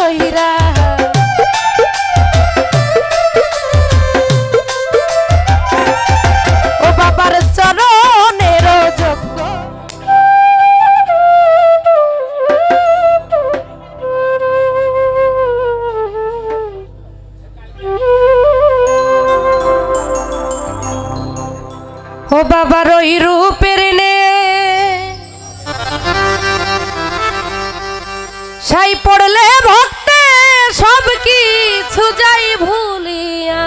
কইরা ও বাবার চরণের যোগ্য ও বাবার ওই রূপের নে সাই পড়লে ভক্তে সব কিছু যাই ভুলিয়া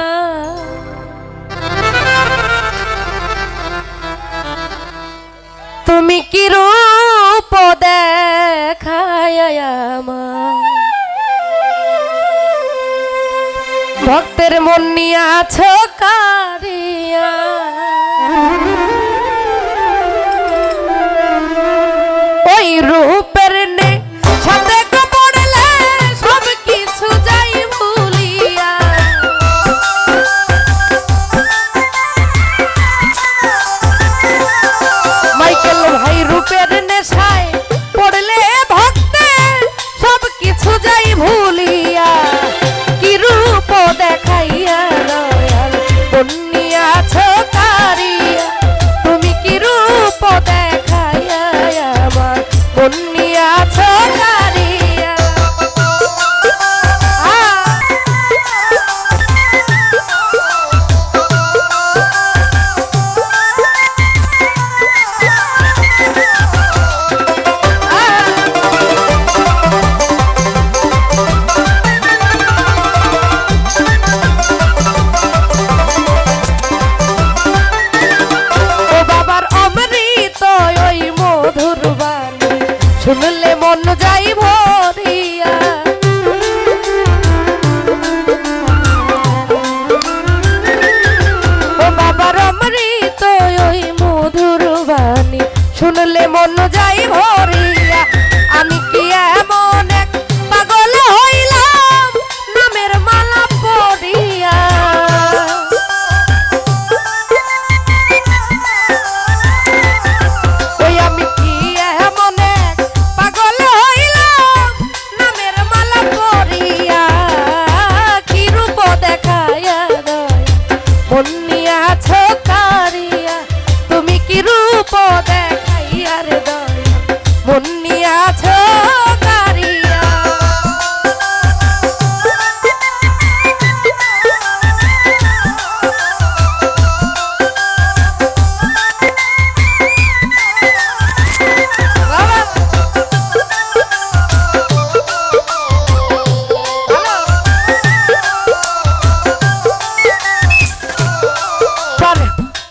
তুমি কি রূপ দেখায় আমার ভক্তের মন নিয়ে আছো কারিয়া ওই রূপের নে সাথে পড়লে সব কিছু যাই ভুলিয়া মাইকেল ভাই রূপের নেশায় পড়লে ভক্তে সব কিছু যাই ভুলিয়া কি রূপ দেখাইয়া দয়াল বন্যা আছো কারিয়া তুমি কি রূপ দেখাইয়া আমার বন্যা আছো কারিয়া শুনলে মন যাই ভরিয়া ও বাবার অমৃত ওই মধুর বাণী শুনলে মন যাই ভরিয়া আমি কি এমন এক পাগল হইলাম নামের মালা পড়িয়া ওই আমি কি এমন এক পাগল হইলাম নামের মালা পড়িয়া কি রূপ দেখায়া দয় বন্যা আছো কারিয়া তুমি কি রূপ দেখাইয়া রে দয় বন্যা আছো কারিয়া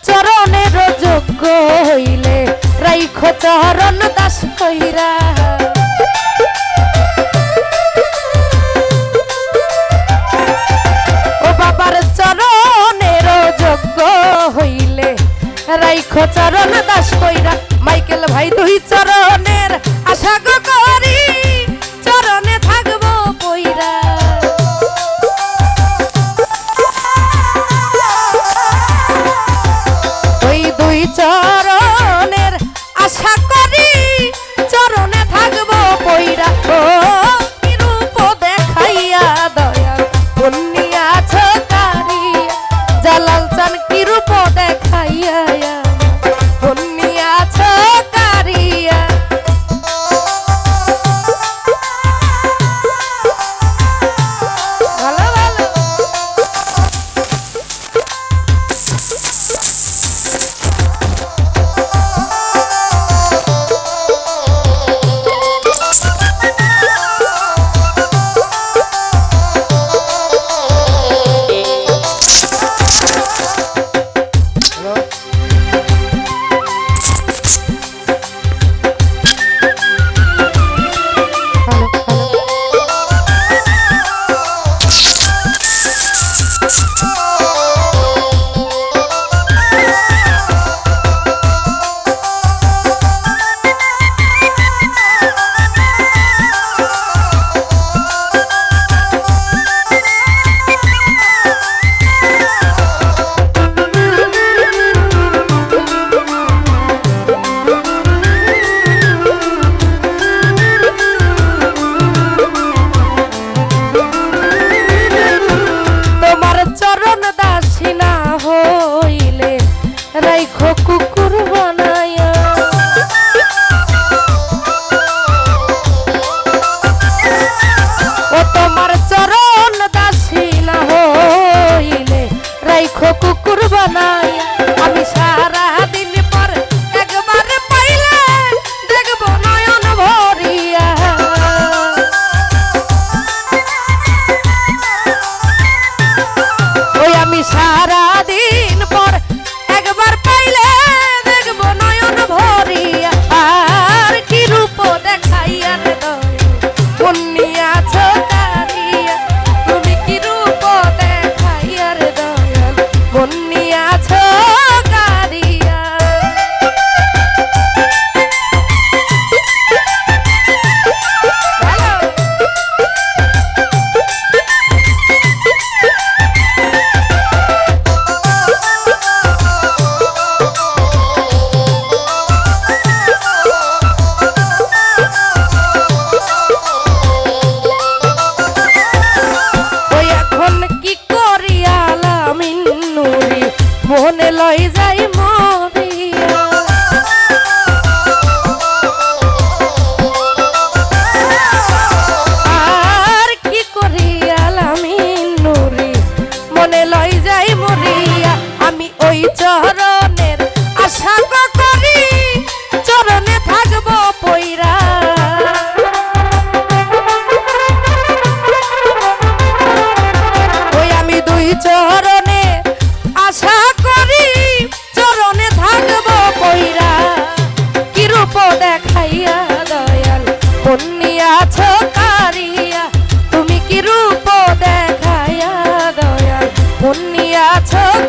চরণের যোগ্য হইলে রাইখো চরণ দাস কইরা ও বাবার চরণের যোগ্য হইলে রাইখো চরণ দাস কইরা মাইকেল ভাই দুই চরণের আশা গো করি চরণে থাকবো কইরা ওই দুই চরণের আশা করি চরণে থাকবো পইরা ও কি রূপ দেখাইয়া দয়াল বন্যা আছো কারিয়া জালাল চান কি রূপ দেখাইয়া বন্যা আছো কারিয়া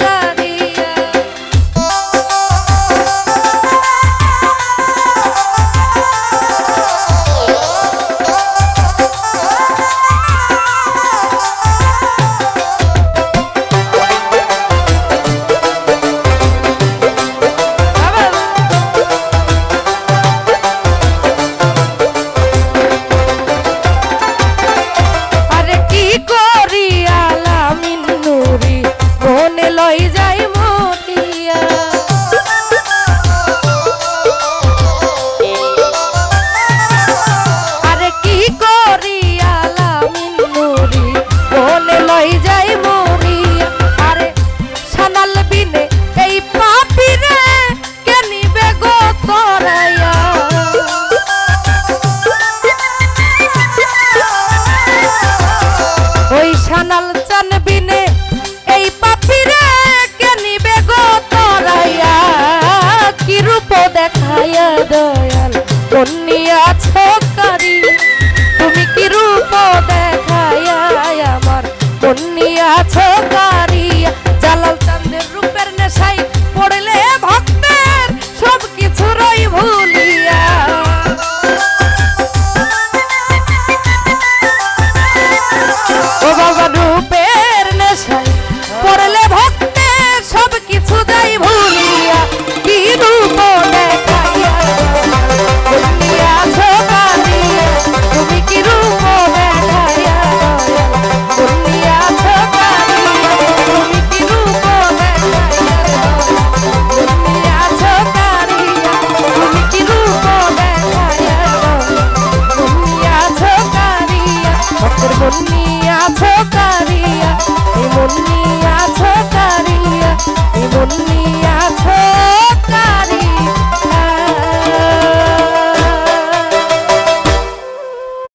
কারিয়া। দয়াল কন্যাছ কারি তুমি কি রূপ দেখায়া আমার কন্যাছ কারিয়া। জালাল চাঁদের রূপের নেশাই পড়লে ভক্তের সব কিছু রই ভুলিয়া। ও বাবা রূপের নেশাই পড়লে ভক্তের সব কিছু যাই ভুলিয়া। কি রূপ দেখাইয়া কন্যাছ কারিয়া তুমি কি রূপ দেখাইয়া কন্যাছ কারিয়া তুমি কি রূপ দেখাইয়া কন্যাছ কারিয়া তুমি কি রূপ দেখাইয়া কন্যাছ কারিয়া ভক্তের কন্যাছ